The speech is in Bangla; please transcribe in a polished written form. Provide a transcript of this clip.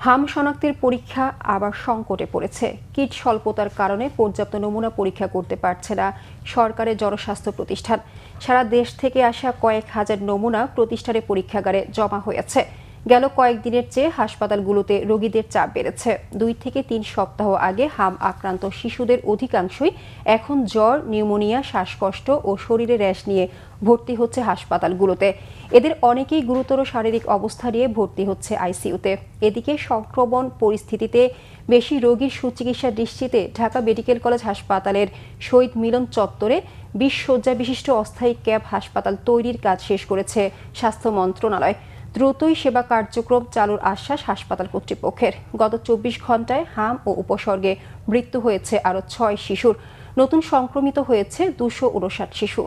হাম শনাক্তের পরীক্ষা আবার সংকটে পড়েছে। কিট স্বল্পতার কারণে পর্যাপ্ত নমুনা পরীক্ষা করতে পারছে না সরকারের জনস্বাস্থ্য প্রতিষ্ঠান। সারা দেশ থেকে আসা কয়েক হাজার নমুনা প্রতিষ্ঠানের পরীক্ষাগারে জমা হয়েছে। গেল কয়েকদিনের চেয়ে হাসপাতালগুলোতে রোগীদের চাপ বেড়েছে। 2 থেকে 3 সপ্তাহ আগে হাম আক্রান্ত শিশুদের অধিকাংশই এখন জ্বর, নিউমোনিয়া, শ্বাসকষ্ট ও শরীরে র্যাশ নিয়ে ভর্তি হচ্ছে হাসপাতালগুলোতে। এদের অনেকেই গুরুতর শারীরিক অবস্থা নিয়ে ভর্তি হচ্ছে আইসিইউতে। এদিকে সংক্রমণ পরিস্থিতিতে বেশি রোগীর সুচিকিৎসা নিশ্চিতে ঢাকা মেডিকেল কলেজ হাসপাতালের শহীদ মিলন চত্বরে 20 শয্যা বিশিষ্ট অস্থায়ী ক্যাম্প হাসপাতাল তৈরির কাজ শেষ করেছে স্বাস্থ্য মন্ত্রণালয়। দ্রুতই সেবা কার্যক্রম চালুর আশ্বাস হাসপাতাল কর্তৃপক্ষের। গত 24 ঘণ্টায় হাম ও উপসর্গে মৃত্যু হয়েছে আরও 6 শিশুর। নতুন সংক্রমিত হয়েছে 259 শিশু।